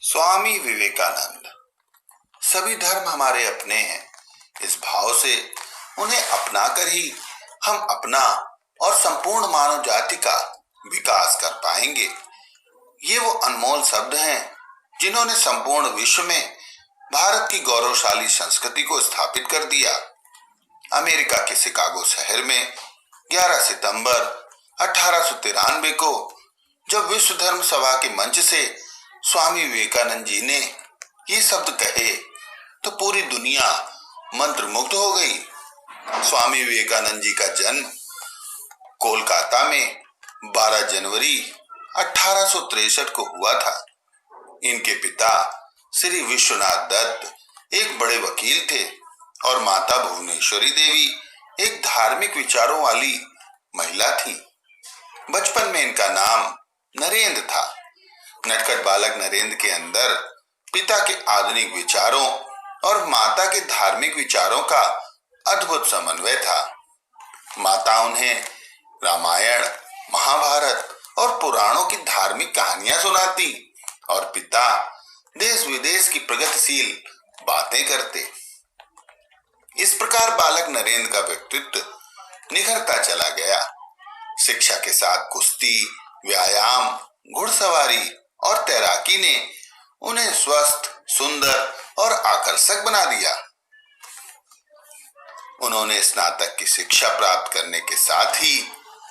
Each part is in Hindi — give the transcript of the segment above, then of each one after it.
स्वामी विवेकानंद। सभी धर्म हमारे अपने हैं। इस भाव से उन्हें अपनाकर ही हम अपना और संपूर्ण मानव जाति का विकास कर पाएंगे। ये वो अनमोल शब्द हैं जिन्होंने संपूर्ण विश्व में भारत की गौरवशाली संस्कृति को स्थापित कर दिया। अमेरिका के शिकागो शहर में 11 सितंबर 1893 को जब विश्व धर्म सभा के मंच से स्वामी विवेकानंद जी ने ये शब्द कहे तो पूरी दुनिया मंत्रमुग्ध हो गई। स्वामी विवेकानंद जी का जन्म कोलकाता में 12 जनवरी 1863 को हुआ था। इनके पिता श्री विश्वनाथ दत्त एक बड़े वकील थे और माता भुवनेश्वरी देवी एक धार्मिक विचारों वाली महिला थी। बचपन में इनका नाम नरेंद्र था। नटखट बालक नरेंद्र के अंदर पिता के आधुनिक विचारों और माता के धार्मिक विचारों का अद्भुत समन्वय था। माता उन्हें रामायण, महाभारत और पुराणों की धार्मिक कहानियां सुनाती और पिता देश विदेश की प्रगतिशील बातें करते। इस प्रकार बालक नरेंद्र का व्यक्तित्व निखरता चला गया। शिक्षा के साथ कुश्ती, व्यायाम, घुड़सवारी और तैराकी ने उन्हें स्वस्थ, सुंदर और आकर्षक बना दिया। उन्होंने स्नातक की शिक्षा प्राप्त करने के साथ ही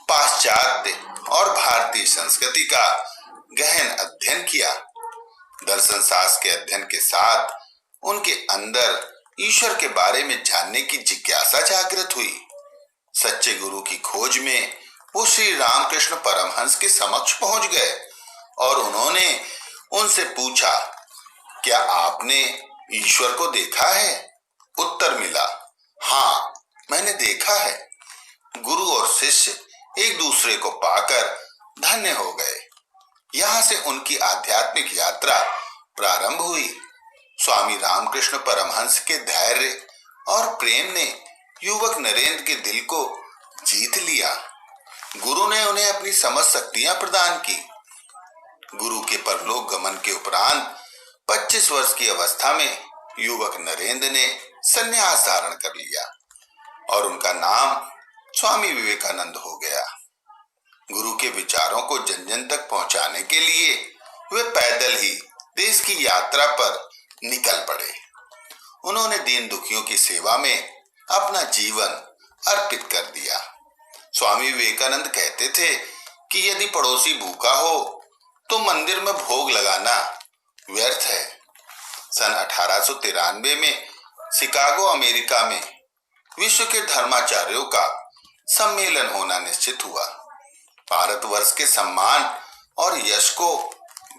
पाश्चात्य और भारतीय संस्कृति का गहन अध्ययन किया। दर्शन शास्त्र के अध्ययन के साथ उनके अंदर ईश्वर के बारे में जानने की जिज्ञासा जागृत हुई। सच्चे गुरु की खोज में वो श्री रामकृष्ण परमहंस के समक्ष पहुंच गए और उन्होंने उनसे पूछा, क्या आपने ईश्वर को देखा है? उत्तर मिला, हाँ, मैंने देखा है। गुरु और शिष्य एक दूसरे को पाकर धन्य हो गए। यहाँ से उनकी आध्यात्मिक यात्रा प्रारंभ हुई। स्वामी रामकृष्ण परमहंस के धैर्य और प्रेम ने युवक नरेंद्र के दिल को जीत लिया। गुरु ने उन्हें अपनी समझ शक्तियां प्रदान की। गुरु के परलोक गमन के उपरांत 25 वर्ष की अवस्था में युवक नरेंद्र ने संन्यास धारण कर लिया और उनका नाम स्वामी विवेकानंद हो गया। गुरु के विचारों को जन जन तक पहुंचाने के लिए वे पैदल ही देश की यात्रा पर निकल पड़े। उन्होंने दीन दुखियों की सेवा में अपना जीवन अर्पित कर दिया। स्वामी विवेकानंद कहते थे कि यदि पड़ोसी भूखा हो तो मंदिर में भोग लगाना व्यर्थ है। सन 1893 में शिकागो, अमेरिका में विश्व के धर्माचार्यों का सम्मेलन होना निश्चित हुआ। भारतवर्ष के सम्मान और यश को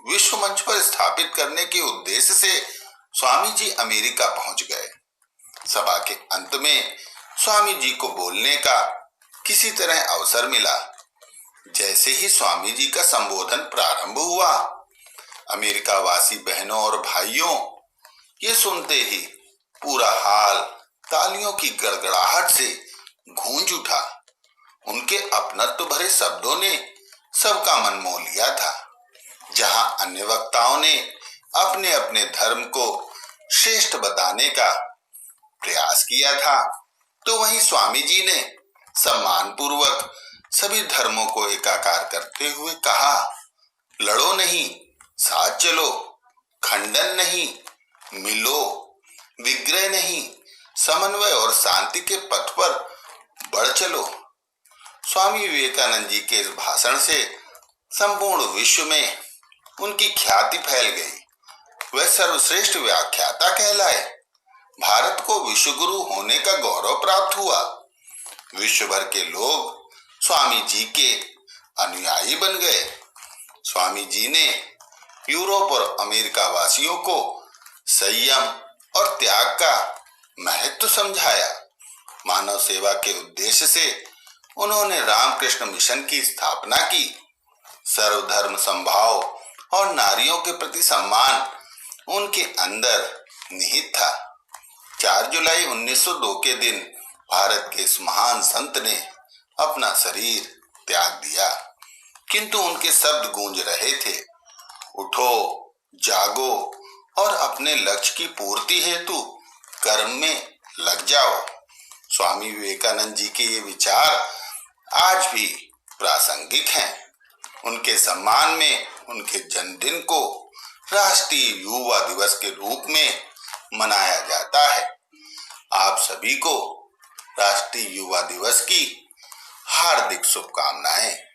विश्व मंच पर स्थापित करने के उद्देश्य से स्वामी जी अमेरिका पहुंच गए। सभा के अंत में स्वामी जी को बोलने का किसी तरह अवसर मिला। जैसे ही स्वामी जी का संबोधन प्रारंभ हुआ, अमेरिका वासी बहनों और भाइयों, ये सुनते ही पूरा हाल तालियों की गड़गड़ाहट से गूंज उठा। उनके अपनत्व भरे शब्दों ने सबका मन मोह लिया था। जहां अन्य वक्ताओं ने अपने अपने धर्म को श्रेष्ठ बताने का प्रयास किया था, तो वहीं स्वामी जी ने सम्मानपूर्वक सभी धर्मों को एकाकार करते हुए कहा, लड़ो नहीं, साथ चलो, खंडन नहीं, मिलो, विग्रह नहीं, समन्वय और शांति के पथ पर बढ़ चलो। स्वामी विवेकानंद जी के इस भाषण से संपूर्ण विश्व में उनकी ख्याति फैल गई। वह सर्वश्रेष्ठ व्याख्याता कहलाए। भारत को विश्व गुरु होने का गौरव प्राप्त हुआ। विश्व भर के लोग स्वामी जी के अनुयायी बन गए। स्वामी जी ने यूरोप और अमेरिका वासियों को संयम और त्याग का महत्व समझाया। मानव सेवा के उद्देश्य से उन्होंने रामकृष्ण मिशन की स्थापना की। सर्वधर्म समभाव और नारियों के प्रति सम्मान उनके अंदर निहित था। 4 जुलाई 1902 के दिन भारत के इस महान संत ने अपना शरीर त्याग दिया, किंतु उनके शब्द गूंज रहे थे, उठो, जागो और अपने लक्ष्य की पूर्ति हेतु कर्म में लग जाओ। स्वामी विवेकानंद जी के ये विचार आज भी प्रासंगिक हैं। उनके सम्मान में उनके जन्मदिन को राष्ट्रीय युवा दिवस के रूप में मनाया जाता है। आप सभी को राष्ट्रीय युवा दिवस की हार्दिक शुभकामनाएं।